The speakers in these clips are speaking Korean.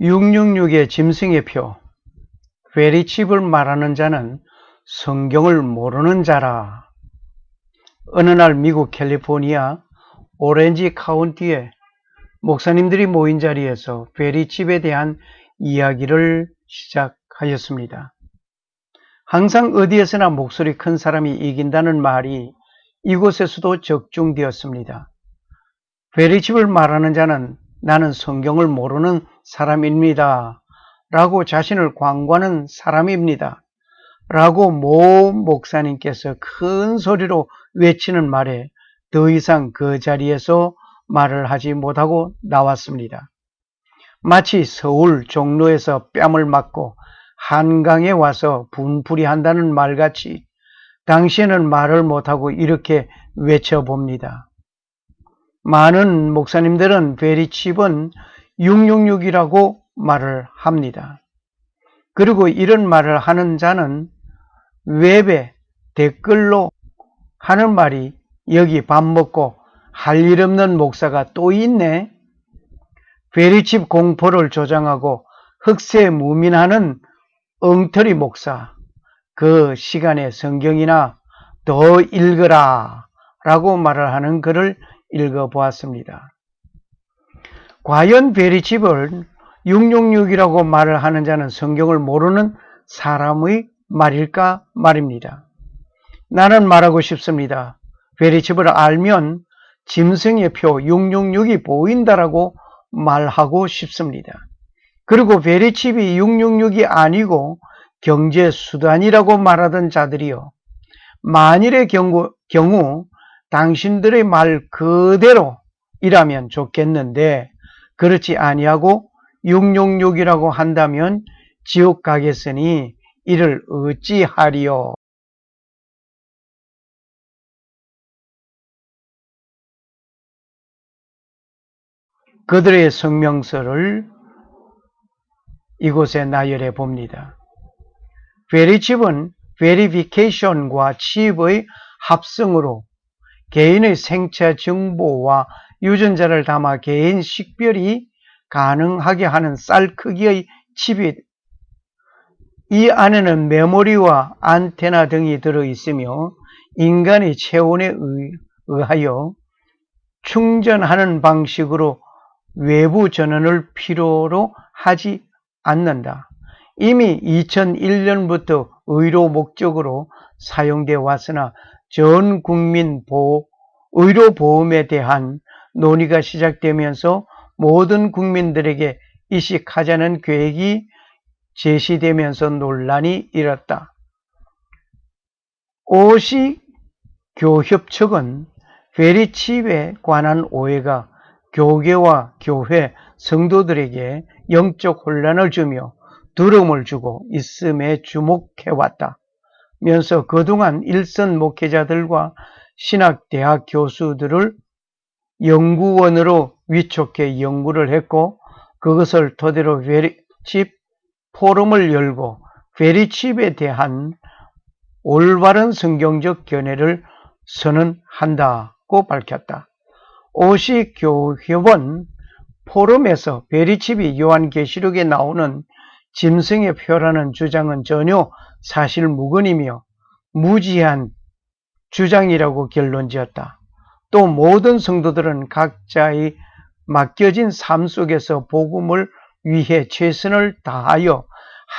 666의 짐승의 표, 베리칩을 말하는 자는 성경을 모르는 자라. 어느 날 미국 캘리포니아 오렌지 카운티에 목사님들이 모인 자리에서 베리칩에 대한 이야기를 시작하였습니다. 항상 어디에서나 목소리 큰 사람이 이긴다는 말이 이곳에서도 적중되었습니다. 베리칩을 말하는 자는 나는 성경을 모르는 사람입니다. 라고 자신을 광고하는 사람입니다. 라고 모 목사님께서 큰 소리로 외치는 말에 더 이상 그 자리에서 말을 하지 못하고 나왔습니다. 마치 서울 종로에서 뺨을 맞고 한강에 와서 분풀이 한다는 말같이 당시에는 말을 못하고 이렇게 외쳐봅니다. 많은 목사님들은 베리칩은 666이라고 말을 합니다. 그리고 이런 말을 하는 자는 웹에 댓글로 하는 말이 여기 밥 먹고 할 일 없는 목사가 또 있네. 베리칩 공포를 조장하고 흑세무민하는 엉터리 목사. 그 시간에 성경이나 더 읽으라 라고 말을 하는 글을 읽어보았습니다. 과연 베리칩을 666이라고 말을 하는 자는 성경을 모르는 사람의 말일까 말입니다. 나는 말하고 싶습니다. 베리칩을 알면 짐승의 표 666이 보인다라고 말하고 싶습니다. 그리고 베리칩이 666이 아니고 경제수단이라고 말하던 자들이요. 만일의 경우 당신들의 말 그대로이라면 좋겠는데 그렇지 아니하고 666이라고 한다면 지옥 가겠으니 이를 어찌하리요. 그들의 성명서를 이곳에 나열해 봅니다. 베리칩은 베리피케이션과 칩의 합성으로 개인의 생체 정보와 유전자를 담아 개인 식별이 가능하게 하는 쌀 크기의 칩이 이 안에는 메모리와 안테나 등이 들어있으며 인간의 체온에 의하여 충전하는 방식으로 외부 전원을 필요로 하지 않는다. 이미 2001년부터 의료 목적으로 사용되어 왔으나 전 국민 의료보험에 대한 논의가 시작되면서 모든 국민들에게 이식하자는 계획이 제시되면서 논란이 일었다. 오시교협측은 베리칩에 관한 오해가 교계와 교회 성도들에게 영적 혼란을 주며 두려움을 주고 있음에 주목해왔다. 면서 그동안 일선 목회자들과 신학대학 교수들을 연구원으로 위촉해 연구를 했고 그것을 토대로 베리칩 포럼을 열고 베리칩에 대한 올바른 성경적 견해를 선언한다고 밝혔다. 오시교협은 포럼에서 베리칩이 요한계시록에 나오는 짐승의 표라는 주장은 전혀 사실무근이며 무지한 주장이라고 결론지었다. 또 모든 성도들은 각자의 맡겨진 삶 속에서 복음을 위해 최선을 다하여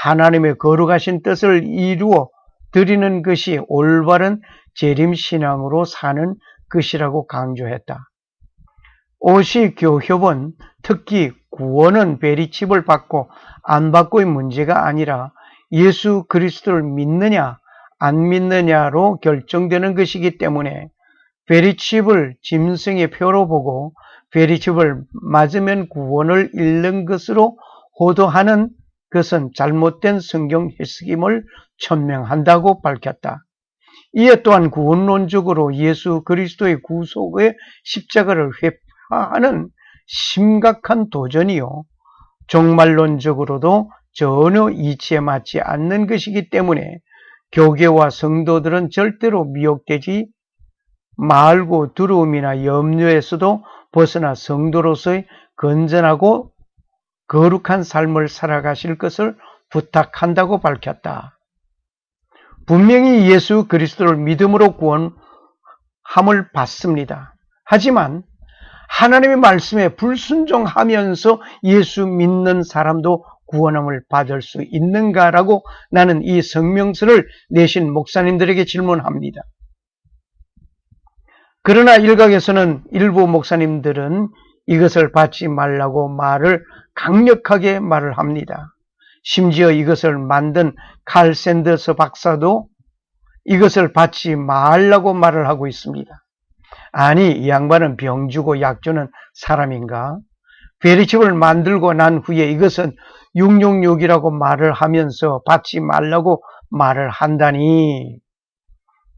하나님의 거룩하신 뜻을 이루어 드리는 것이 올바른 재림신앙으로 사는 것이라고 강조했다. 오시교협은 특히 구원은 베리칩을 받고 안 받고의 문제가 아니라 예수 그리스도를 믿느냐 안 믿느냐로 결정되는 것이기 때문에 베리칩을 짐승의 표로 보고 베리칩을 맞으면 구원을 잃는 것으로 호도하는 것은 잘못된 성경 해석임을 천명한다고 밝혔다. 이에 또한 구원론적으로 예수 그리스도의 구속의 십자가를 회파하는 심각한 도전이요. 종말론적으로도 전혀 이치에 맞지 않는 것이기 때문에 교계와 성도들은 절대로 미혹되지 말고 두려움이나 염려에서도 벗어나 성도로서의 건전하고 거룩한 삶을 살아가실 것을 부탁한다고 밝혔다. 분명히 예수 그리스도를 믿음으로 구원함을 받습니다. 하지만 하나님의 말씀에 불순종하면서 예수 믿는 사람도 구원함을 받을 수 있는가라고 나는 이 성명서를 내신 목사님들에게 질문합니다. 그러나 일각에서는 일부 목사님들은 이것을 받지 말라고 강력하게 말을 합니다. 심지어 이것을 만든 칼 샌더스 박사도 이것을 받지 말라고 말을 하고 있습니다. 아니, 이 양반은 병주고 약주는 사람인가? 베리칩을 만들고 난 후에 이것은 666이라고 말을 하면서 받지 말라고 말을 한다니.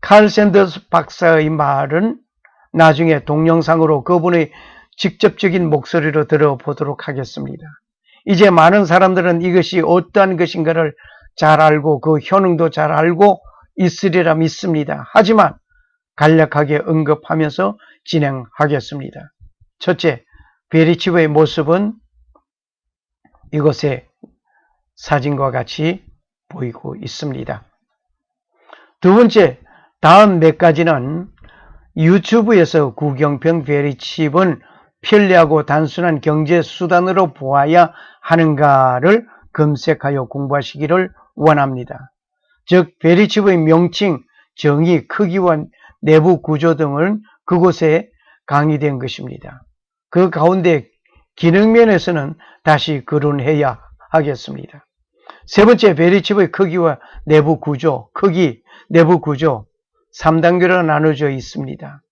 칼 샌더스 박사의 말은 나중에 동영상으로 그분의 직접적인 목소리로 들어보도록 하겠습니다. 이제 많은 사람들은 이것이 어떠한 것인가를 잘 알고 그 효능도 잘 알고 있으리라 믿습니다. 하지만 간략하게 언급하면서 진행하겠습니다. 첫째, 베리칩의 모습은 이곳에 사진과 같이 보이고 있습니다. 두 번째, 다음 몇 가지는 유튜브에서 구경평 베리칩은 편리하고 단순한 경제수단으로 보아야 하는가를 검색하여 공부하시기를 원합니다. 즉, 베리칩의 명칭, 정의, 크기와 내부 구조 등은 그곳에 강의된 것입니다. 그 가운데 기능면에서는 다시 거론해야 하겠습니다. 세 번째, 베리칩의 크기와 내부 구조, 내부 구조 3단계로 나눠져 있습니다.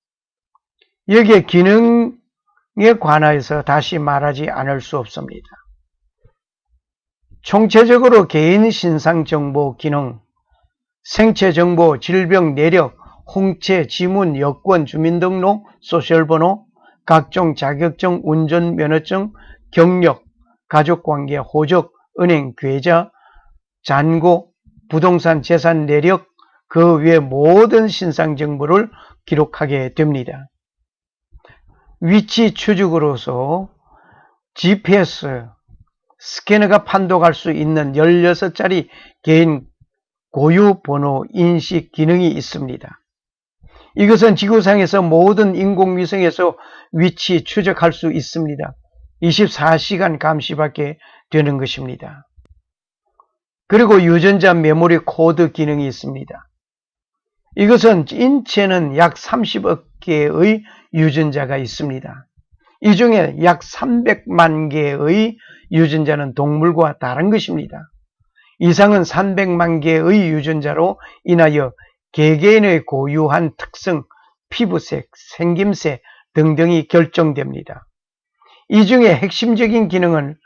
여기에 기능에 관하여서 다시 말하지 않을 수 없습니다. 총체적으로 개인 신상정보 기능, 생체정보, 질병, 내력, 홍채, 지문, 여권, 주민등록, 소셜번호, 각종 자격증, 운전면허증, 경력, 가족관계, 호적, 은행, 계좌, 잔고, 부동산 재산 내력, 그 외 모든 신상정보를 기록하게 됩니다. 위치 추적으로서 GPS, 스캐너가 판독할 수 있는 16자리 개인 고유 번호 인식 기능이 있습니다. 이것은 지구상에서 모든 인공위성에서 위치 추적할 수 있습니다. 24시간 감시받게 되는 것입니다. 그리고 유전자 메모리 코드 기능이 있습니다. 이것은 인체는 약 30억 개의 유전자가 있습니다. 이 중에 약 300만 개의 유전자는 동물과 다른 것입니다. 이상은 300만 개의 유전자로 인하여 개개인의 고유한 특성, 피부색, 생김새 등등이 결정됩니다. 이 중에 핵심적인 기능은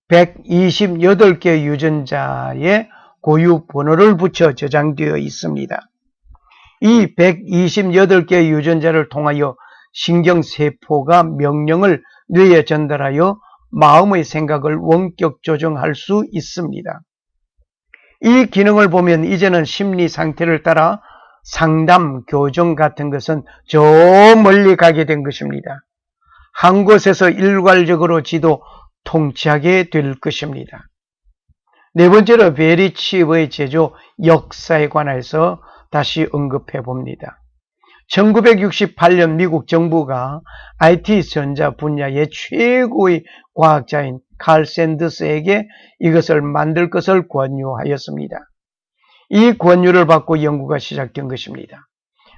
128개 유전자에 고유 번호를 붙여 저장되어 있습니다. 이 128개 유전자를 통하여 신경세포가 명령을 뇌에 전달하여 마음의 생각을 원격 조정할 수 있습니다. 이 기능을 보면 이제는 심리 상태를 따라 상담, 교정 같은 것은 저 멀리 가게 된 것입니다. 한 곳에서 일괄적으로 지도 통치하게 될 것입니다. 네 번째로 베리칩의 제조 역사에 관해서 다시 언급해 봅니다. 1968년 미국 정부가 IT 전자 분야의 최고의 과학자인 칼 샌더스에게 이것을 만들 것을 권유하였습니다. 이 권유를 받고 연구가 시작된 것입니다.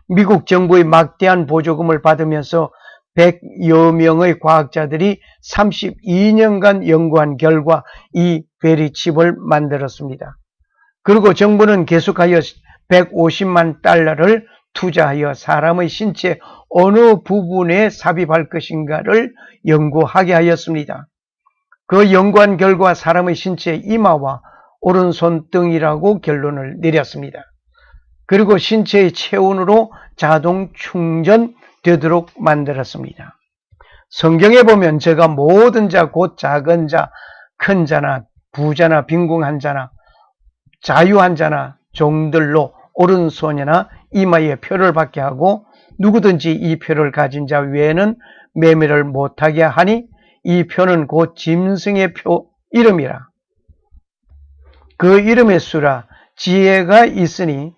미국 정부의 막대한 보조금을 받으면서 100여 명의 과학자들이 32년간 연구한 결과 이 베리칩을 만들었습니다. 그리고 정부는 계속하여 150만 달러를 투자하여 사람의 신체 어느 부분에 삽입할 것인가를 연구하게 하였습니다. 그 연구한 결과 사람의 신체 이마와 오른손등이라고 결론을 내렸습니다. 그리고 신체의 체온으로 자동 충전되도록 만들었습니다. 성경에 보면 저가 모든 자 곧 작은 자, 큰 자나 부자나 빈궁한 자나 자유한 자나 종들로 오른손이나 이마에 표를 받게 하고 누구든지 이 표를 가진 자 외에는 매매를 못하게 하니 이 표는 곧 짐승의 표 이름이라. 그 이름의 수라. 지혜가 있으니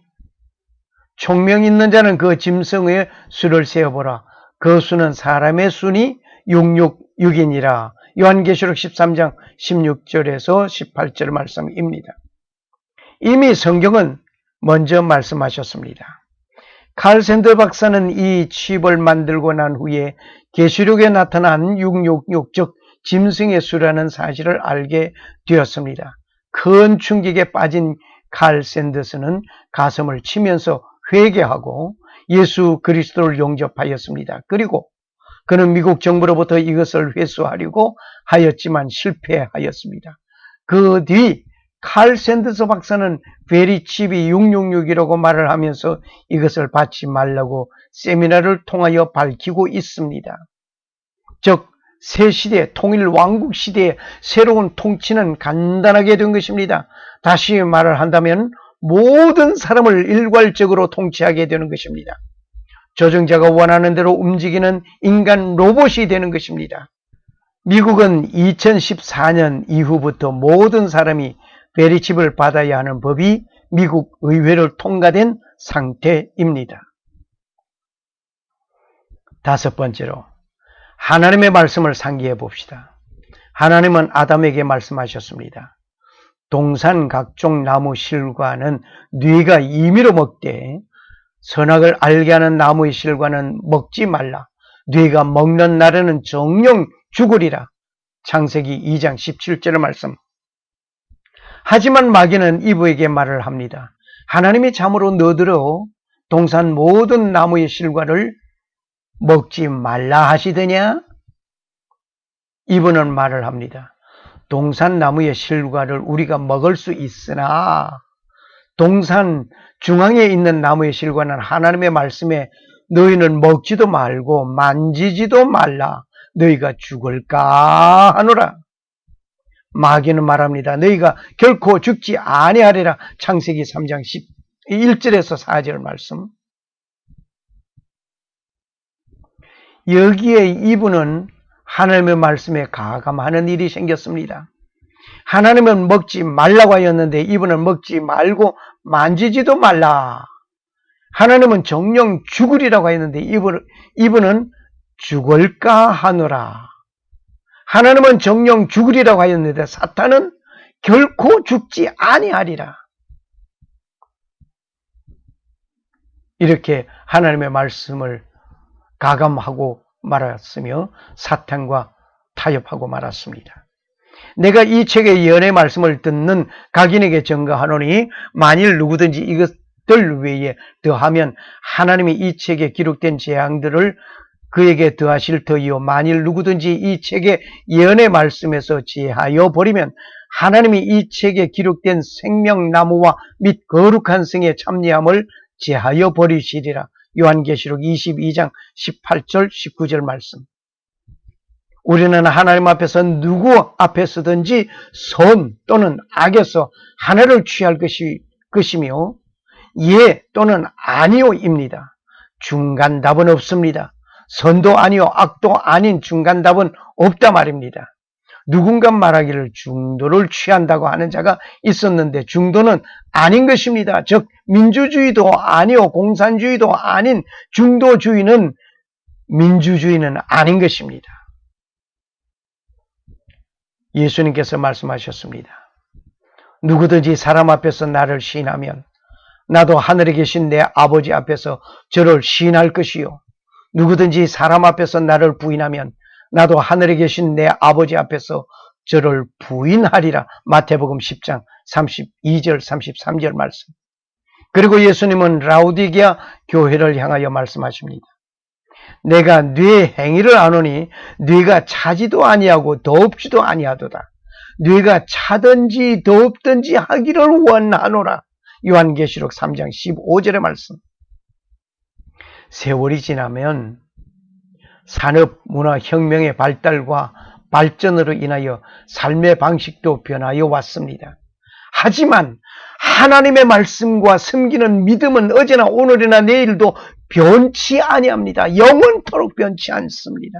총명 있는 자는 그 짐승의 수를 세어보라. 그 수는 사람의 수니 666이니라. 요한계시록 13장 16절에서 18절 말씀입니다. 이미 성경은 먼저 말씀하셨습니다. 칼 샌더 박사는 이 칩을 만들고 난 후에 계시록에 나타난 666, 즉 짐승의 수라는 사실을 알게 되었습니다. 큰 충격에 빠진 칼 샌더스는 가슴을 치면서 회개하고 예수 그리스도를 영접하였습니다. 그리고 그는 미국 정부로부터 이것을 회수하려고 하였지만 실패하였습니다. 그 뒤 칼 샌더스 박사는 베리칩이 666이라고 말을 하면서 이것을 받지 말라고 세미나를 통하여 밝히고 있습니다. 즉 새시대 통일 왕국 시대의 새로운 통치는 간단하게 된 것입니다. 다시 말을 한다면 모든 사람을 일괄적으로 통치하게 되는 것입니다. 조정자가 원하는 대로 움직이는 인간 로봇이 되는 것입니다. 미국은 2014년 이후부터 모든 사람이 베리칩을 받아야 하는 법이 미국 의회를 통과된 상태입니다. 다섯 번째로 하나님의 말씀을 상기해 봅시다. 하나님은 아담에게 말씀하셨습니다. 동산 각종 나무 실과는 네가 임의로 먹되 선악을 알게 하는 나무의 실과는 먹지 말라. 네가 먹는 날에는 정령 죽으리라. 창세기 2장 17절의 말씀. 하지만 마귀는 이브에게 말을 합니다. 하나님이 참으로 너더러 동산 모든 나무의 실과를 먹지 말라 하시더냐? 이브는 말을 합니다. 동산 나무의 실과를 우리가 먹을 수 있으나 동산 중앙에 있는 나무의 실과는 하나님의 말씀에 너희는 먹지도 말고 만지지도 말라. 너희가 죽을까 하노라. 마귀는 말합니다. 너희가 결코 죽지 아니하리라. 창세기 3장 1절에서 4절 말씀. 여기에 이분은 하나님의 말씀에 가감하는 일이 생겼습니다. 하나님은 먹지 말라고 하였는데 이분은 먹지 말고 만지지도 말라. 하나님은 정령 죽으리라고 했는데 이분은 죽을까 하노라. 하나님은 정령 죽으리라고 하였는데 사탄은 결코 죽지 아니하리라. 이렇게 하나님의 말씀을 가감하고 말았으며 사탄과 타협하고 말았습니다. 내가 이 책의 예언의 말씀을 듣는 각인에게 증거하노니 만일 누구든지 이것들 외에 더하면 하나님이 이 책에 기록된 재앙들을 그에게 더하실 터이요 만일 누구든지 이 책의 예언의 말씀에서 제하여 버리면 하나님이 이 책에 기록된 생명나무와 및 거룩한 성의 참여함을 제하여 버리시리라. 요한계시록 22장 18절 19절 말씀. 우리는 하나님 앞에서 누구 앞에서든지 선 또는 악에서 하나를 취할 것이며 예 또는 아니오입니다. 중간 답은 없습니다. 선도 아니요 악도 아닌 중간 답은 없다 말입니다. 누군가 말하기를 중도를 취한다고 하는 자가 있었는데 중도는 아닌 것입니다. 즉 민주주의도 아니요 공산주의도 아닌 중도주의는 민주주의는 아닌 것입니다. 예수님께서 말씀하셨습니다. 누구든지 사람 앞에서 나를 시인하면 나도 하늘에 계신 내 아버지 앞에서 저를 시인할 것이요 누구든지 사람 앞에서 나를 부인하면 나도 하늘에 계신 내 아버지 앞에서 저를 부인하리라. 마태복음 10장 32절 33절 말씀. 그리고 예수님은 라우디게아 교회를 향하여 말씀하십니다. 내가 네 행위를 아노니 네가 차지도 아니하고 더없지도 아니하도다. 네가 차든지 더없든지 하기를 원하노라. 요한계시록 3장 15절의 말씀. 세월이 지나면 산업, 문화, 혁명의 발달과 발전으로 인하여 삶의 방식도 변하여 왔습니다. 하지만 하나님의 말씀과 섬기는 믿음은 어제나 오늘이나 내일도 변치 아니합니다. 영원토록 변치 않습니다.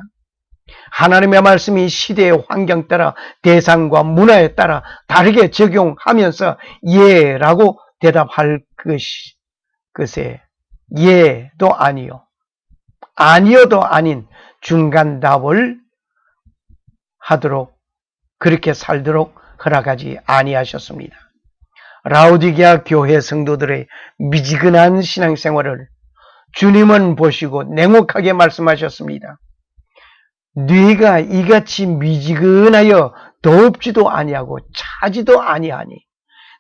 하나님의 말씀이 시대의 환경 따라 대상과 문화에 따라 다르게 적용하면서 예라고 대답할 것에 예도 아니요 아니어도 아닌 중간 답을 하도록 그렇게 살도록 허락하지 아니하셨습니다. 라오디게아 교회 성도들의 미지근한 신앙생활을 주님은 보시고 냉혹하게 말씀하셨습니다. 네가 이같이 미지근하여 더웁지도 아니하고 차지도 아니하니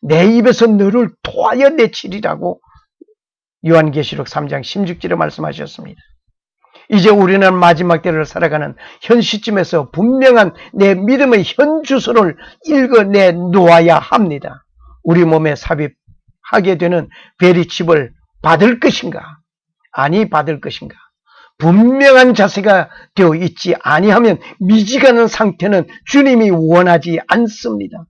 내 입에서 너를 토하여 내치리라고 요한계시록 3장 16절에 말씀하셨습니다. 이제 우리는 마지막 때를 살아가는 현 시점에서 분명한 내 믿음의 현 주소를 읽어내 놓아야 합니다. 우리 몸에 삽입하게 되는 베리칩을 받을 것인가? 아니 받을 것인가? 분명한 자세가 되어 있지 아니하면 미지근한 상태는 주님이 원하지 않습니다.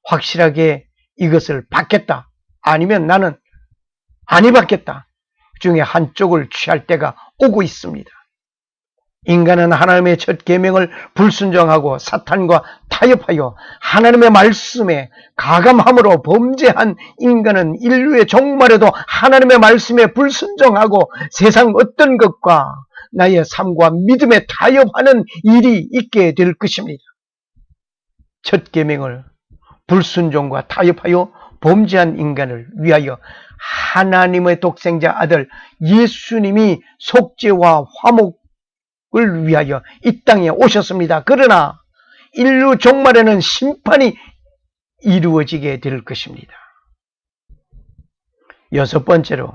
확실하게 이것을 받겠다. 아니면 나는 아니 받겠다. 중에 한쪽을 취할 때가 오고 있습니다. 인간은 하나님의 첫 계명을 불순종하고 사탄과 타협하여 하나님의 말씀에 가감함으로 범죄한 인간은 인류의 종말에도 하나님의 말씀에 불순종하고 세상 어떤 것과 나의 삶과 믿음에 타협하는 일이 있게 될 것입니다. 첫 계명을 불순종과 타협하여 범죄한 인간을 위하여 하나님의 독생자 아들 예수님이 속죄와 화목을 위하여 이 땅에 오셨습니다. 그러나 인류 종말에는 심판이 이루어지게 될 것입니다. 여섯 번째로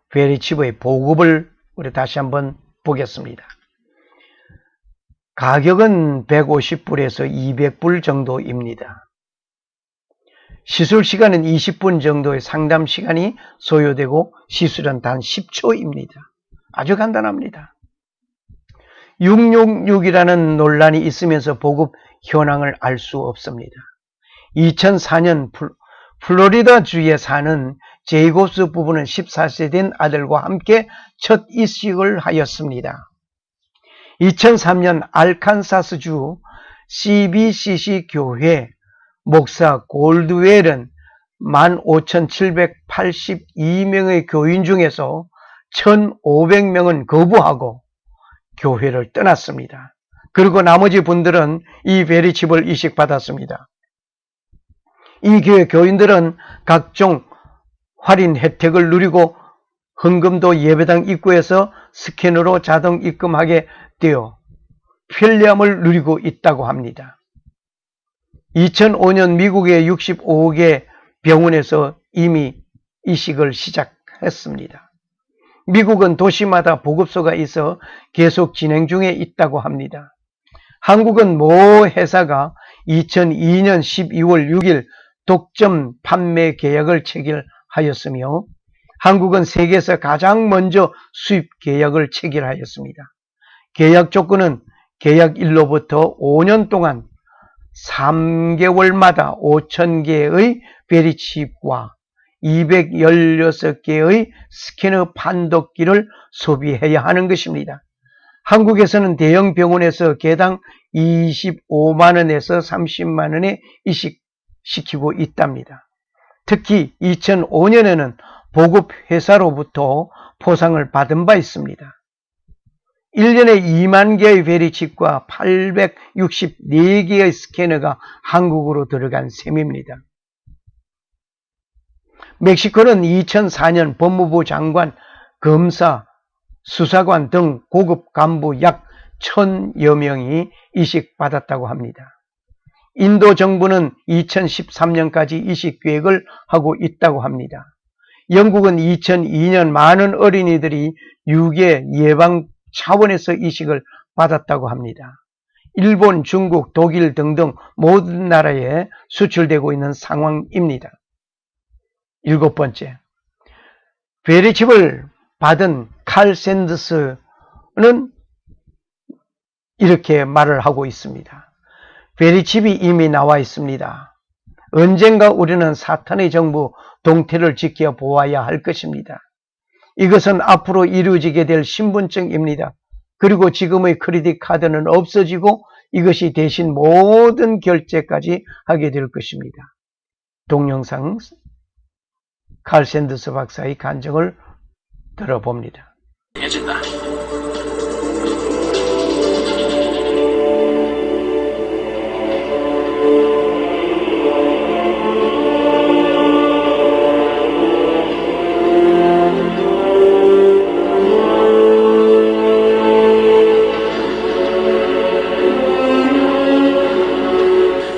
베리칩의 보급을 우리 다시 한번 보겠습니다. 가격은 150불에서 200불 정도입니다. 시술 시간은 20분 정도의 상담 시간이 소요되고 시술은 단 10초입니다. 아주 간단합니다. 666이라는 논란이 있으면서 보급 현황을 알 수 없습니다. 2004년 플로리다주에 사는 제이콥스 부부는 14세 된 아들과 함께 첫 이식을 하였습니다. 2003년 알칸사스주 CBCC 교회 목사 골드웰은 15,782명의 교인 중에서 1,500명은 거부하고 교회를 떠났습니다. 그리고 나머지 분들은 이 베리칩을 이식받았습니다. 이 교회 교인들은 각종 할인 혜택을 누리고 헌금도 예배당 입구에서 스캔으로 자동 입금하게 되어 편리함을 누리고 있다고 합니다. 2005년 미국의 65개 병원에서 이미 이식을 시작했습니다. 미국은 도시마다 보급소가 있어 계속 진행 중에 있다고 합니다. 한국은 모 회사가 2002년 12월 6일 독점 판매 계약을 체결하였으며 한국은 세계에서 가장 먼저 수입 계약을 체결하였습니다. 계약 조건은 계약일로부터 5년 동안 3개월마다 5,000개의 베리칩과 216개의 스캐너 판독기를 소비해야 하는 것입니다. 한국에서는 대형 병원에서 개당 25만원에서 30만원에 이식시키고 있답니다. 특히 2005년에는 보급회사로부터 포상을 받은 바 있습니다. 1년에 2만 개의 베리칩과 864개의 스캐너가 한국으로 들어간 셈입니다. 멕시코는 2004년 법무부 장관, 검사, 수사관 등 고급 간부 약 1,000여 명이 이식받았다고 합니다. 인도 정부는 2013년까지 이식 계획을 하고 있다고 합니다. 영국은 2002년 많은 어린이들이 유괴 예방 차원에서 이식을 받았다고 합니다. 일본, 중국, 독일 등등 모든 나라에 수출되고 있는 상황입니다. 일곱 번째, 베리칩을 받은 칼 샌더스는 이렇게 말을 하고 있습니다. 베리칩이 이미 나와 있습니다. 언젠가 우리는 사탄의 정부 동태를 지켜보아야 할 것입니다. 이것은 앞으로 이루어지게 될 신분증입니다. 그리고 지금의 크레딧 카드는 없어지고 이것이 대신 모든 결제까지 하게 될 것입니다. 동영상 칼 샌더스 박사의 간증을 들어봅니다. 해준다.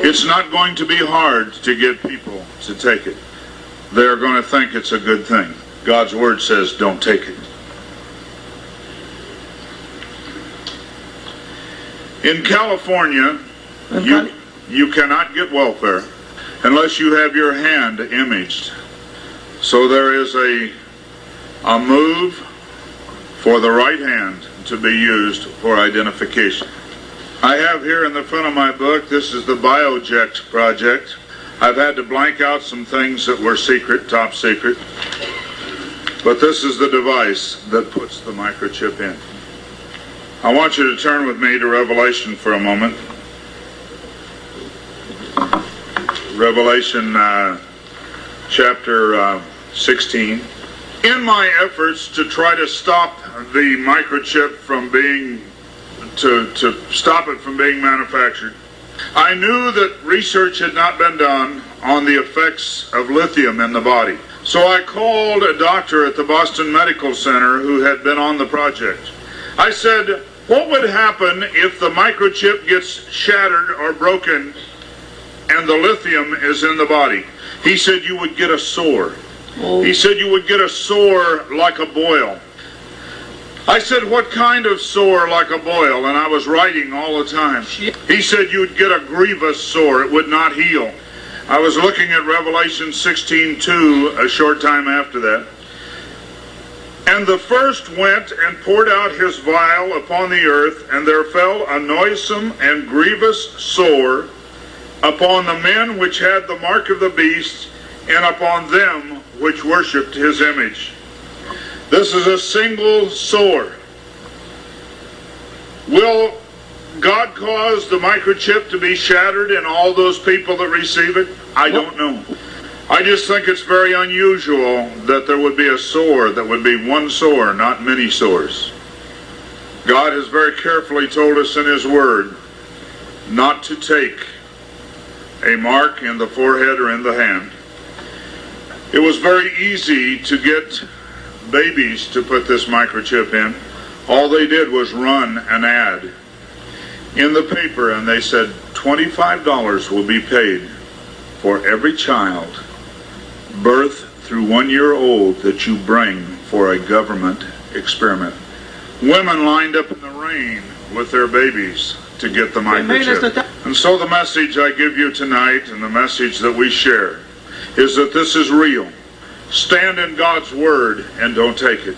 It's not going to be hard to get people to take it. They're going to think it's a good thing. God's word says don't take it. In California, you cannot get welfare unless you have your hand imaged. So there is a move for the right hand to be used for identification. I have here in the front of my book, this is the BioJect project. I've had to blank out some things that were secret, top secret. But this is the device that puts the microchip in. I want you to turn with me to Revelation for a moment. Revelation chapter 16. In my efforts to try to stop the microchip from being to stop it from being manufactured, I knew that research had not been done on the effects of lithium in the body. So I called a doctor at the Boston Medical Center who had been on the project. I said, what would happen if the microchip gets shattered or broken and the lithium is in the body? He said you would get a sore. He said you would get a sore like a boil. I said, what kind of sore like a boil? And I was writing all the time. He said you'd get a grievous sore. It would not heal. I was looking at Revelation 16:2 a short time after that. And the first went and poured out his vial upon the earth, and there fell a noisome and grievous sore upon the men which had the mark of the beast, and upon them which worshipped his image. This is a single sore. Will God cause the microchip to be shattered in all those people that receive it? I don't know. I just think it's very unusual that there would be a sore that would be one sore, not many sores. God has very carefully told us in His Word not to take a mark in the forehead or in the hand. It was very easy to get babies to put this microchip in. All they did was run an ad in the paper, and they said $25 will be paid for every child birth through 1 year old that you bring for a government experiment. Women lined up in the rain with their babies to get the microchip. And so the message I give you tonight, and the message that we share, is that this is real. Stand in God's Word and don't take it.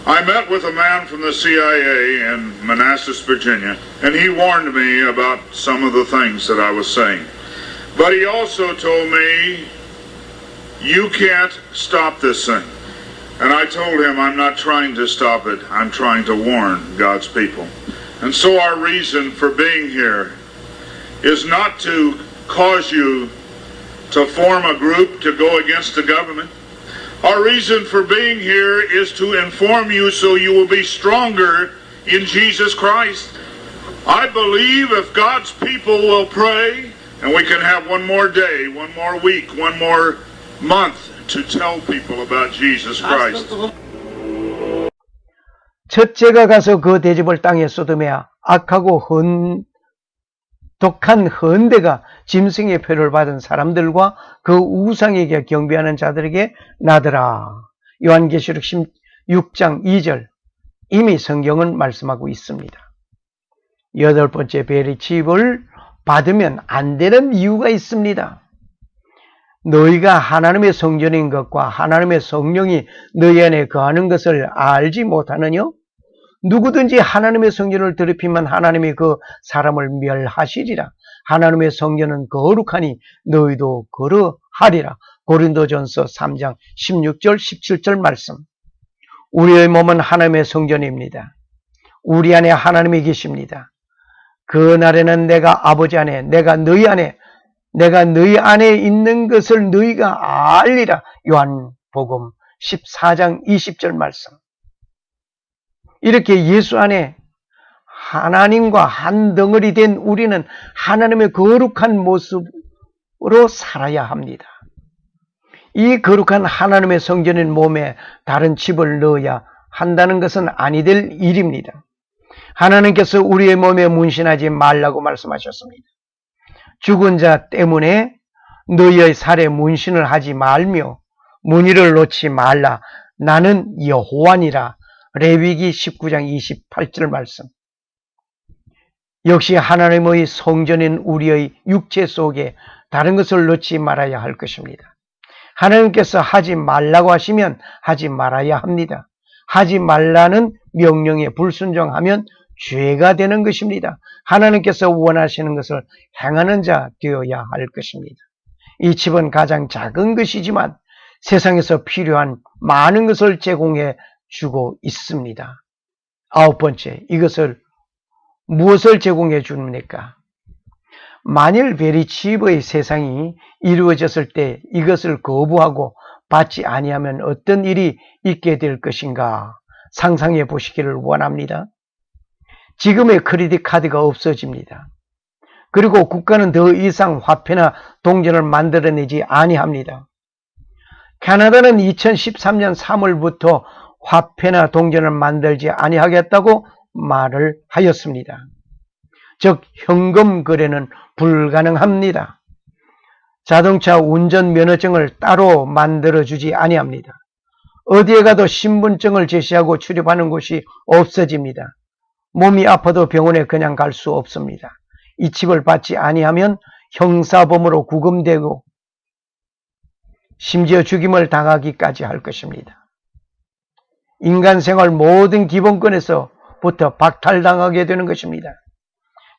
I met with a man from the CIA in Manassas, Virginia, and he warned me about some of the things that I was saying. But he also told me, you can't stop this thing. And I told him, I'm not trying to stop it, I'm trying to warn God's people. And so our reason for being here is not to cause you to form a group to go against the government. Our reason for being here is to inform you so you will be stronger in Jesus Christ. I believe if God's people will pray, and we can have one more day, one more week, one more month to tell people about Jesus Christ. 첫째가 가서 그 대접을 땅에 쏟으며 악하고 독한 헌대가 짐승의 표를 받은 사람들과 그 우상에게 경배하는 자들에게 나더라. 요한계시록 16장 2절. 이미 성경은 말씀하고 있습니다. 여덟 번째 벨의 칩을 받으면 안 되는 이유가 있습니다. 너희가 하나님의 성전인 것과 하나님의 성령이 너희 안에 거하는 것을 알지 못하느냐? 누구든지 하나님의 성전을 더럽히면 하나님이 그 사람을 멸하시리라. 하나님의 성전은 거룩하니 너희도 거룩하리라. 고린도전서 3장 16절 17절 말씀. 우리의 몸은 하나님의 성전입니다. 우리 안에 하나님이 계십니다. 그 날에는 내가 아버지 안에, 내가 너희 안에 있는 것을 너희가 알리라. 요한복음 14장 20절 말씀. 이렇게 예수 안에 하나님과 한 덩어리 된 우리는 하나님의 거룩한 모습으로 살아야 합니다. 이 거룩한 하나님의 성전인 몸에 다른 칩을 넣어야 한다는 것은 아니 될 일입니다. 하나님께서 우리의 몸에 문신하지 말라고 말씀하셨습니다. 죽은 자 때문에 너희의 살에 문신을 하지 말며 무늬를 놓지 말라. 나는 여호와니라. 레위기 19장 28절 말씀. 역시 하나님의 성전인 우리의 육체 속에 다른 것을 넣지 말아야 할 것입니다. 하나님께서 하지 말라고 하시면 하지 말아야 합니다. 하지 말라는 명령에 불순종하면 죄가 되는 것입니다. 하나님께서 원하시는 것을 행하는 자 되어야 할 것입니다. 이 칩은 가장 작은 것이지만 세상에서 필요한 많은 것을 제공해 주고 있습니다. 아홉 번째, 이것을 무엇을 제공해 줍니까? 만일 베리칩의 세상이 이루어졌을 때 이것을 거부하고 받지 아니하면 어떤 일이 있게 될 것인가 상상해 보시기를 원합니다. 지금의 크레딧 카드가 없어집니다. 그리고 국가는 더 이상 화폐나 동전을 만들어내지 아니합니다. 캐나다는 2013년 3월부터 화폐나 동전을 만들지 아니하겠다고 말을 하였습니다. 즉 현금 거래는 불가능합니다. 자동차 운전면허증을 따로 만들어주지 아니합니다. 어디에 가도 신분증을 제시하고 출입하는 곳이 없어집니다. 몸이 아파도 병원에 그냥 갈 수 없습니다. 이 칩을 받지 아니하면 형사범으로 구금되고 심지어 죽임을 당하기까지 할 것입니다. 인간 생활 모든 기본권에서부터 박탈당하게 되는 것입니다.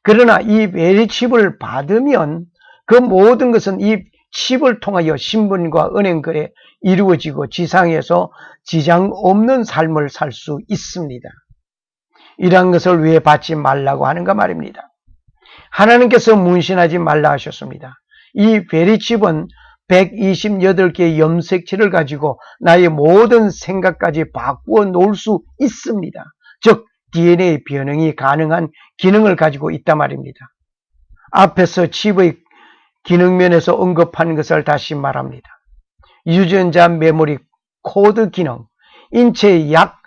그러나 이 베리칩을 받으면 그 모든 것은 이 칩을 통하여 신분과 은행 거래 이루어지고 지상에서 지장 없는 삶을 살 수 있습니다. 이러한 것을 왜 받지 말라고 하는가 말입니다. 하나님께서 문신하지 말라 하셨습니다. 이 베리칩은 128개의 염색체를 가지고 나의 모든 생각까지 바꾸어 놓을 수 있습니다. 즉 DNA 변형이 가능한 기능을 가지고 있단 말입니다. 앞에서 칩의 기능면에서 언급한 것을 다시 말합니다. 유전자 메모리 코드 기능, 인체에 약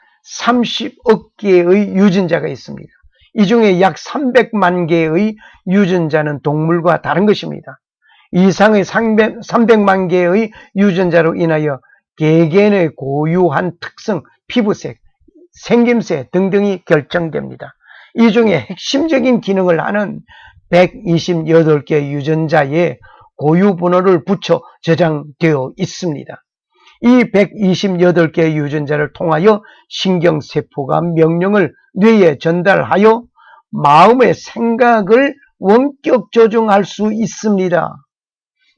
30억 개의 유전자가 있습니다. 이 중에 약 300만 개의 유전자는 동물과 다른 것입니다. 이상의 300만 개의 유전자로 인하여 개개인의 고유한 특성, 피부색, 생김새 등등이 결정됩니다. 이 중에 핵심적인 기능을 하는 128개 유전자에 고유 번호를 붙여 저장되어 있습니다. 이 128개 유전자를 통하여 신경세포가 명령을 뇌에 전달하여 마음의 생각을 원격 조정할 수 있습니다.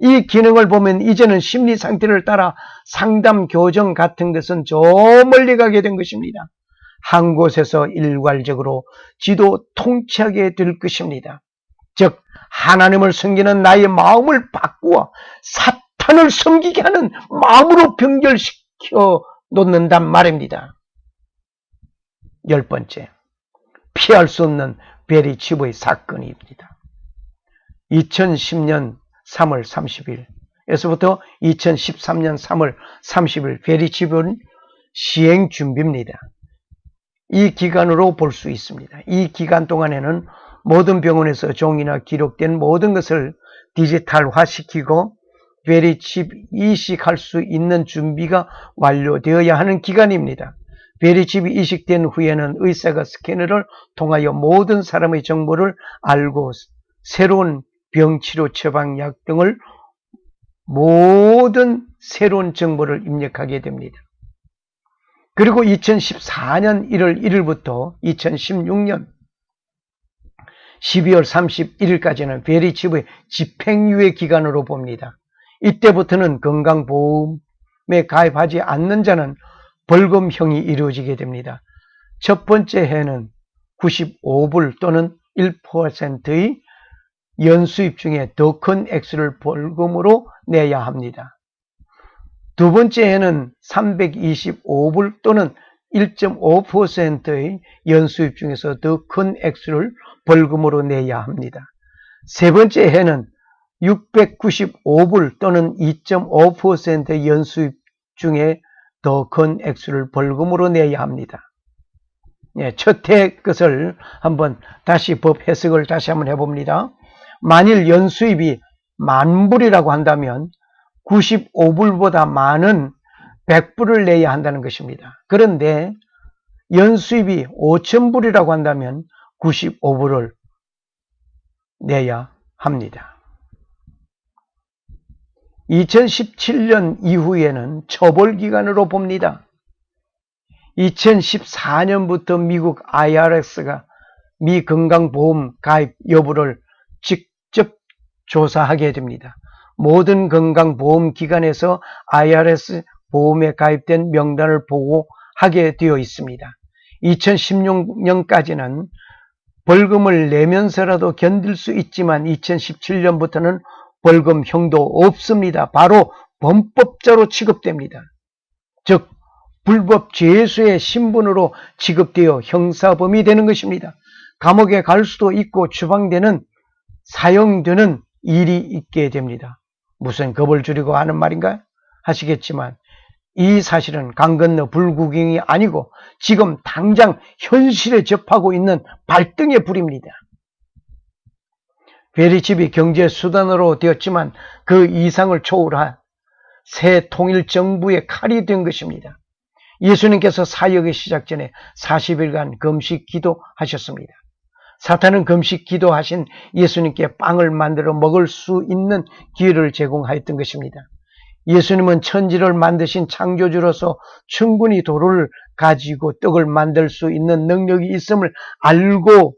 이 기능을 보면 이제는 심리 상태를 따라 상담 교정 같은 것은 저 멀리 가게 된 것입니다. 한 곳에서 일괄적으로 지도 통치하게 될 것입니다. 즉 하나님을 섬기는 나의 마음을 바꾸어 사탄을 섬기게 하는 마음으로 변결시켜 놓는단 말입니다. 열 번째, 피할 수 없는 베리칩의 사건입니다. 2010년 3월 30일에서부터 2013년 3월 30일 베리칩은 시행 준비입니다. 이 기간으로 볼 수 있습니다. 이 기간 동안에는 모든 병원에서 종이나 기록된 모든 것을 디지털화시키고 베리칩 이식할 수 있는 준비가 완료되어야 하는 기간입니다. 베리칩이 이식된 후에는 의사가 스캐너를 통하여 모든 사람의 정보를 알고 새로운 병치료 처방약 등을 모든 새로운 정보를 입력하게 됩니다. 그리고 2014년 1월 1일부터 2016년 12월 31일까지는 베리칩의 집행유예 기간으로 봅니다. 이때부터는 건강보험에 가입하지 않는 자는 벌금형이 이루어지게 됩니다. 첫 번째 해는 95불 또는 1%의 연수입 중에 더 큰 액수를 벌금으로 내야 합니다. 두 번째 해는 325불 또는 1.5%의 연수입 중에서 더 큰 액수를 벌금으로 내야 합니다. 세 번째 해는 695불 또는 2.5%의 연수입 중에 더 큰 액수를 벌금으로 내야 합니다. 첫 해 것을 한번 다시 법 해석을 다시 한번 해봅니다. 만일 연수입이 10,000불이라고 한다면 95불보다 많은 100불을 내야 한다는 것입니다. 그런데 연수입이 5,000불이라고 한다면 95불을 내야 합니다. 2017년 이후에는 처벌기간으로 봅니다. 2014년부터 미국 IRS가 미 건강보험 가입 여부를 직접 조사하게 됩니다. 모든 건강보험기관에서 IRS 보험에 가입된 명단을 보고하게 되어 있습니다. 2016년까지는 벌금을 내면서라도 견딜 수 있지만 2017년부터는 벌금형도 없습니다. 바로 범법자로 취급됩니다. 즉 불법 죄수의 신분으로 취급되어 형사범이 되는 것입니다. 감옥에 갈 수도 있고 추방되는 사형되는 일이 있게 됩니다. 무슨 겁을 줄이고 하는 말인가 하시겠지만 이 사실은 강 건너 불구경이 아니고 지금 당장 현실에 접하고 있는 발등의 불입니다. 베리칩이 경제수단으로 되었지만 그 이상을 초월한 새 통일정부의 칼이 된 것입니다. 예수님께서 사역의 시작 전에 40일간 금식 기도하셨습니다. 사탄은 금식 기도하신 예수님께 빵을 만들어 먹을 수 있는 기회를 제공하였던 것입니다. 예수님은 천지를 만드신 창조주로서 충분히 돌을 가지고 떡을 만들 수 있는 능력이 있음을 알고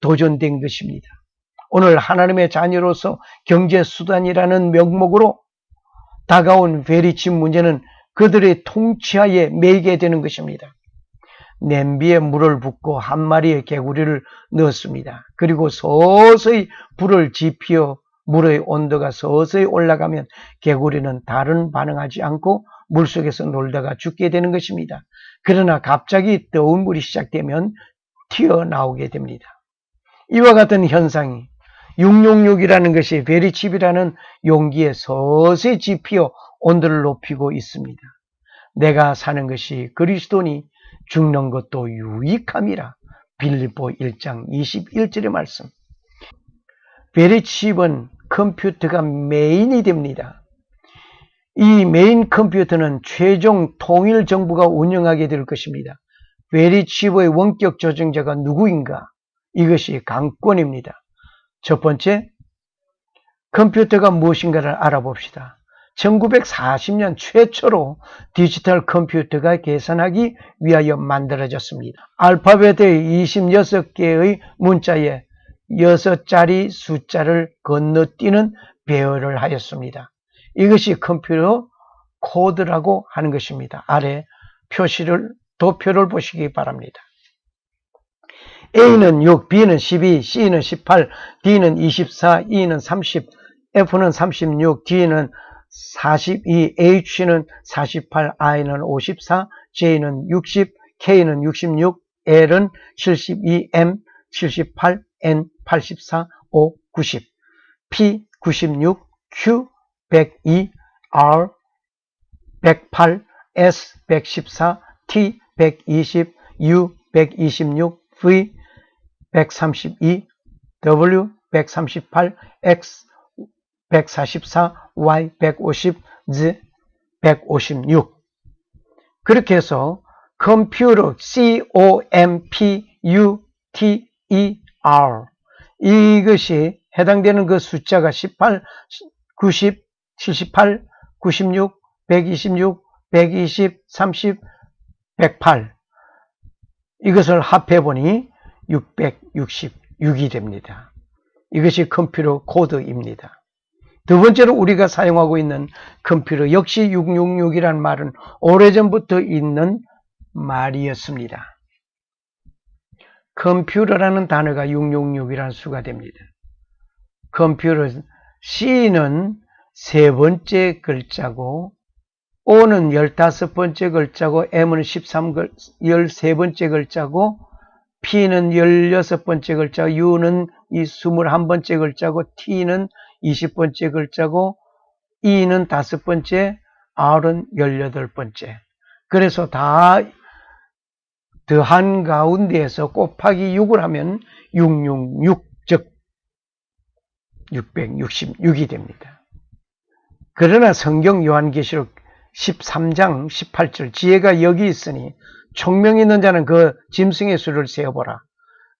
도전된 것입니다. 오늘 하나님의 자녀로서 경제수단이라는 명목으로 다가온 베리칩 문제는 그들의 통치하에 매이게 되는 것입니다. 냄비에 물을 붓고 한 마리의 개구리를 넣었습니다. 그리고 서서히 불을 지피어 물의 온도가 서서히 올라가면 개구리는 다른 반응하지 않고 물속에서 놀다가 죽게 되는 것입니다. 그러나 갑자기 뜨거운 물이 시작되면 튀어나오게 됩니다. 이와 같은 현상이 666이라는 것이 베리칩이라는 용기에 서서히 지피어 온도를 높이고 있습니다. 내가 사는 것이 그리스도니 죽는 것도 유익함이라. 빌립보 1장 21절의 말씀. 베리칩은 컴퓨터가 메인이 됩니다. 이 메인 컴퓨터는 최종 통일 정부가 운영하게 될 것입니다. 베리칩의 원격 조정자가 누구인가? 이것이 강권입니다. 첫 번째, 컴퓨터가 무엇인가를 알아봅시다. 1940년 최초로 디지털 컴퓨터가 계산하기 위하여 만들어졌습니다. 알파벳의 26개의 문자에 6자리 숫자를 건너뛰는 배열을 하였습니다. 이것이 컴퓨터 코드라고 하는 것입니다. 아래 도표를 보시기 바랍니다. A는 6, B는 12, C는 18, D는 24, E는 30, F는 36, G는 42, H는 48, I는 54, J는 60, K는 66, L은 72, M 78, N 84, O 90, P 96, Q 102, R 108, S 114, T 120, U 126, V 132, W 138, X 144, Y 150, Z 156. 그렇게 해서 컴퓨터 COMPUTER 이것이 해당되는 그 숫자가 18, 90, 78, 96, 126, 120, 30, 108 이것을 합해보니 666이 됩니다. 이것이 컴퓨터 코드입니다. 두 번째로 우리가 사용하고 있는 컴퓨터 역시 666이라는 말은 오래전부터 있는 말이었습니다. 컴퓨터라는 단어가 666이라는 수가 됩니다. 컴퓨터, C는 세 번째 글자고, O는 15번째 글자고, M은 13번째 글자고, P는 16번째 글자고, U는 21번째 글자고, T는 20번째 글자고, E는 5번째, R은 18번째. 그래서 다 더한 가운데에서 곱하기 6을 하면 666, 즉 666이 됩니다. 그러나 성경 요한계시록 13장 18절 지혜가 여기 있으니 총명이 있는 자는 그 짐승의 수를 세어보라.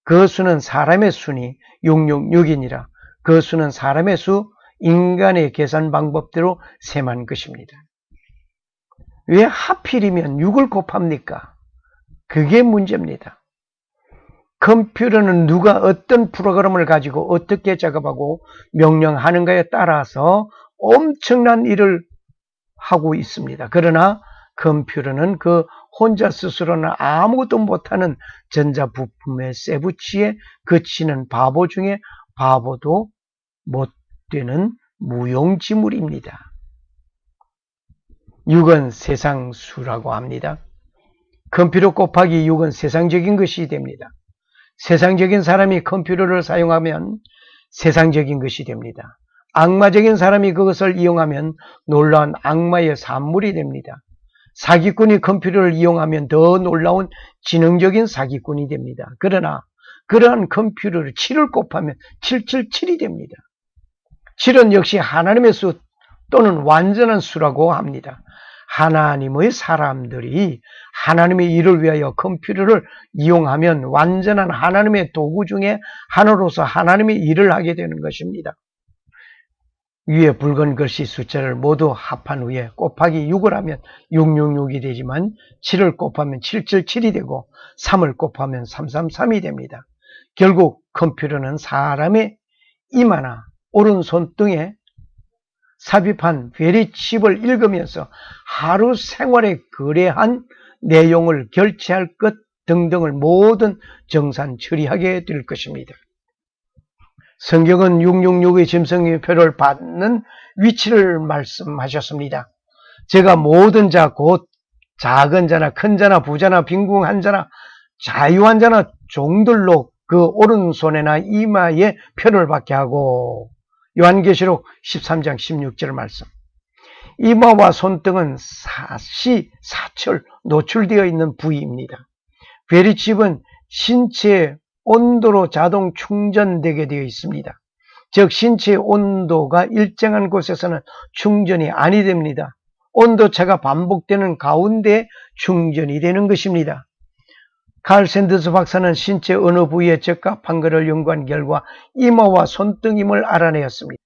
그 수는 사람의 수니 666이니라. 그 수는 사람의 수, 인간의 계산 방법대로 셈한 것입니다. 왜 하필이면 6을 곱합니까? 그게 문제입니다. 컴퓨터는 누가 어떤 프로그램을 가지고 어떻게 작업하고 명령하는가에 따라서 엄청난 일을 하고 있습니다. 그러나 컴퓨터는 그 혼자 스스로는 아무것도 못하는 전자부품의 쇠붙이에 그치는 바보 중에 바보도 못 되는 무용지물입니다. 6은 세상수라고 합니다. 컴퓨터 곱하기 6은 세상적인 것이 됩니다. 세상적인 사람이 컴퓨터를 사용하면 세상적인 것이 됩니다. 악마적인 사람이 그것을 이용하면 놀라운 악마의 산물이 됩니다. 사기꾼이 컴퓨터를 이용하면 더 놀라운 지능적인 사기꾼이 됩니다. 그러나 그러한 컴퓨터를 7을 곱하면 777이 됩니다. 7은 역시 하나님의 수 또는 완전한 수라고 합니다. 하나님의 사람들이 하나님의 일을 위하여 컴퓨터를 이용하면 완전한 하나님의 도구 중에 하나로서 하나님의 일을 하게 되는 것입니다. 위에 붉은 글씨 숫자를 모두 합한 후에 곱하기 6을 하면 666이 되지만 7을 곱하면 777이 되고 3을 곱하면 333이 됩니다. 결국 컴퓨터는 사람의 이마나 오른손등에 삽입한 베리칩을 읽으면서 하루 생활에 거래한 내용을 결제할 것 등등을 모든 정산 처리하게 될 것입니다. 성경은 666의 짐승의 표를 받는 위치를 말씀하셨습니다. 제가 모든 자 곧 작은 자나 큰 자나 부자나 빈궁한 자나 자유한 자나 종들로 그 오른손에나 이마에 표를 받게 하고 요한계시록 13장 16절 말씀. 이마와 손등은 사철 노출되어 있는 부위입니다. 베리칩은 신체의 온도로 자동 충전되게 되어 있습니다. 즉 신체의 온도가 일정한 곳에서는 충전이 아니 됩니다. 온도차가 반복되는 가운데 충전이 되는 것입니다. 칼 샌더스 박사는 신체 어느 부위에 적합한 것을 연구한 결과 이마와 손등임을 알아내었습니다.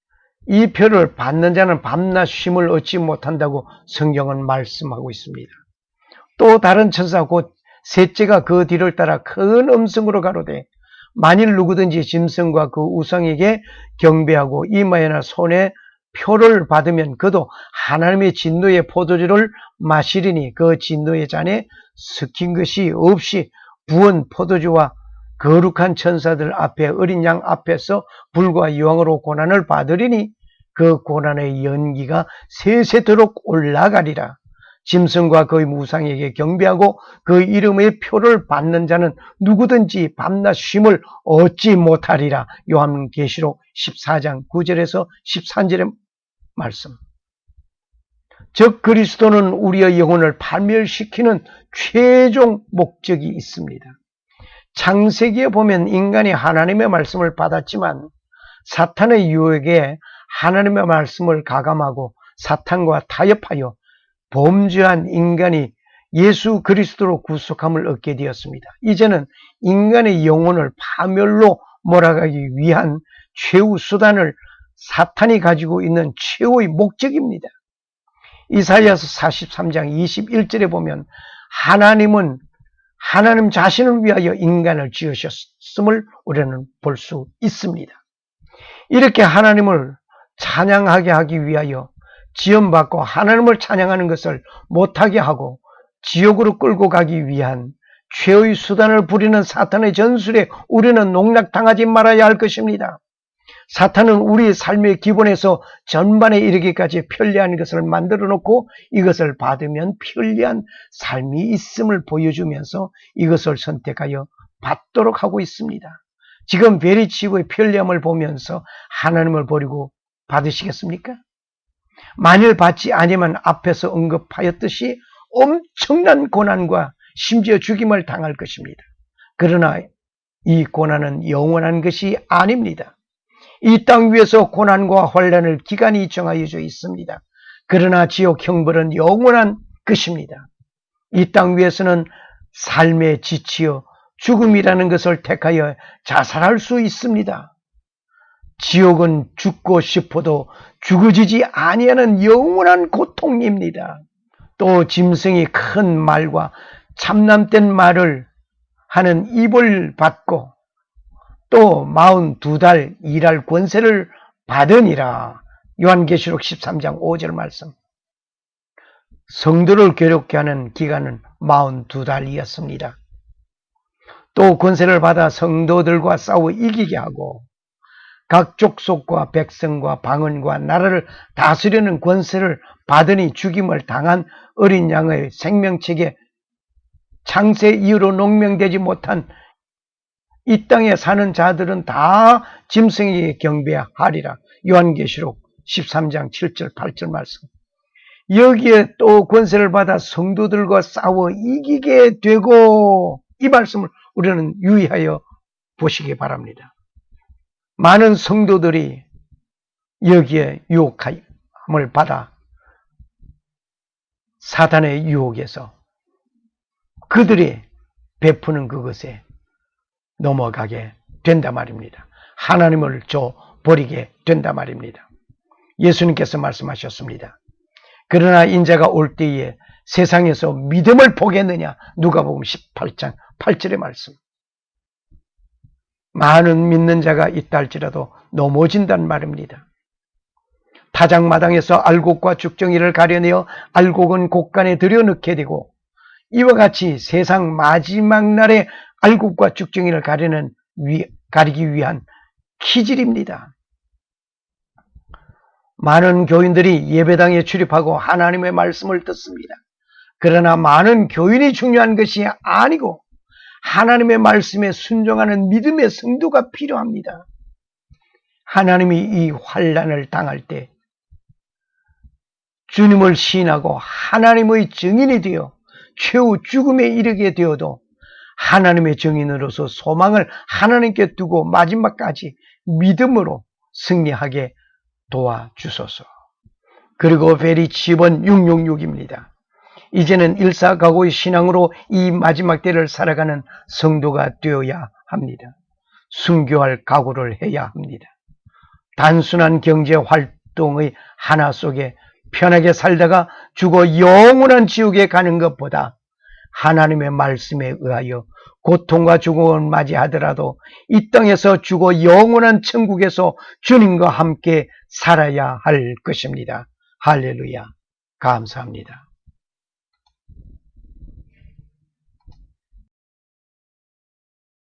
이 표를 받는 자는 밤낮 쉼을 얻지 못한다고 성경은 말씀하고 있습니다. 또 다른 천사 곧 셋째가 그 뒤를 따라 큰 음성으로 가로되 만일 누구든지 짐승과 그 우상에게 경배하고 이마에나 손에 표를 받으면 그도 하나님의 진노의 포도주를 마시리니 그 진노의 잔에 섞인 것이 없이 부은 포도주와 거룩한 천사들 앞에 어린 양 앞에서 불과 여왕으로 고난을 받으리니 그 고난의 연기가 세세토록 올라가리라. 짐승과 그의 우상에게 경배하고 그 이름의 표를 받는 자는 누구든지 밤낮 쉼을 얻지 못하리라. 요한계시록 14장 9절에서 13절의 말씀. 즉 그리스도는 우리의 영혼을 파멸시키는 최종 목적이 있습니다. 창세기에 보면 인간이 하나님의 말씀을 받았지만 사탄의 유혹에 하나님의 말씀을 가감하고 사탄과 타협하여 범죄한 인간이 예수 그리스도로 구속함을 얻게 되었습니다. 이제는 인간의 영혼을 파멸로 몰아가기 위한 최후 수단을 사탄이 가지고 있는 최후의 목적입니다. 이사야서 43장 21절에 보면 하나님은 하나님 자신을 위하여 인간을 지으셨음을 우리는 볼 수 있습니다. 이렇게 하나님을 찬양하게 하기 위하여 지원받고 하나님을 찬양하는 것을 못하게 하고 지옥으로 끌고 가기 위한 최후의 수단을 부리는 사탄의 전술에 우리는 농락당하지 말아야 할 것입니다. 사탄은 우리의 삶의 기본에서 전반에 이르기까지 편리한 것을 만들어 놓고 이것을 받으면 편리한 삶이 있음을 보여주면서 이것을 선택하여 받도록 하고 있습니다. 지금 베리치브의 편리함을 보면서 하나님을 버리고 받으시겠습니까? 만일 받지 아니면 앞에서 언급하였듯이 엄청난 고난과 심지어 죽임을 당할 것입니다. 그러나 이 고난은 영원한 것이 아닙니다. 이 땅 위에서 고난과 환난을 기간이 정하여져 있습니다. 그러나 지옥 형벌은 영원한 것입니다. 이 땅 위에서는 삶에 지치어 죽음이라는 것을 택하여 자살할 수 있습니다. 지옥은 죽고 싶어도 죽어지지 아니하는 영원한 고통입니다. 또 짐승이 큰 말과 참남된 말을 하는 입을 받고 또 42달 일할 권세를 받으니라. 요한계시록 13장 5절 말씀. 성도를 괴롭게 하는 기간은 42달이었습니다. 또 권세를 받아 성도들과 싸워 이기게 하고 각 족속과 백성과 방언과 나라를 다스리는 권세를 받으니 죽임을 당한 어린 양의 생명책에 창세 이후로 농명되지 못한 이 땅에 사는 자들은 다 짐승에게 경배하리라. 요한계시록 13장 7절 8절 말씀. 여기에 또 권세를 받아 성도들과 싸워 이기게 되고, 이 말씀을 우리는 유의하여 보시기 바랍니다. 많은 성도들이 여기에 유혹함을 받아 사탄의 유혹에서 그들이 베푸는 그것에 넘어가게 된단 말입니다. 하나님을 저버리게 된단 말입니다. 예수님께서 말씀하셨습니다. 그러나 인자가 올 때에 세상에서 믿음을 보겠느냐. 누가복음 18장 8절의 말씀. 많은 믿는 자가 있다 할지라도 넘어진단 말입니다. 타작마당에서 알곡과 죽정이를 가려내어 알곡은 곡간에 들여넣게 되고, 이와 같이 세상 마지막 날에 알곡과 죽정이를 가리기 위한 기질입니다. 많은 교인들이 예배당에 출입하고 하나님의 말씀을 듣습니다. 그러나 많은 교인이 중요한 것이 아니고 하나님의 말씀에 순종하는 믿음의 성도가 필요합니다. 하나님이 이 환난을 당할 때 주님을 시인하고 하나님의 증인이 되어 최후 죽음에 이르게 되어도 하나님의 증인으로서 소망을 하나님께 두고 마지막까지 믿음으로 승리하게 도와주소서. 그리고 베리 10번 666입니다. 이제는 일사각오의 신앙으로 이 마지막 때를 살아가는 성도가 되어야 합니다. 순교할 각오를 해야 합니다. 단순한 경제 활동의 하나 속에 편하게 살다가 죽어 영원한 지옥에 가는 것보다 하나님의 말씀에 의하여 고통과 죽음을 맞이하더라도 이 땅에서 죽어 영원한 천국에서 주님과 함께 살아야 할 것입니다. 할렐루야. 감사합니다.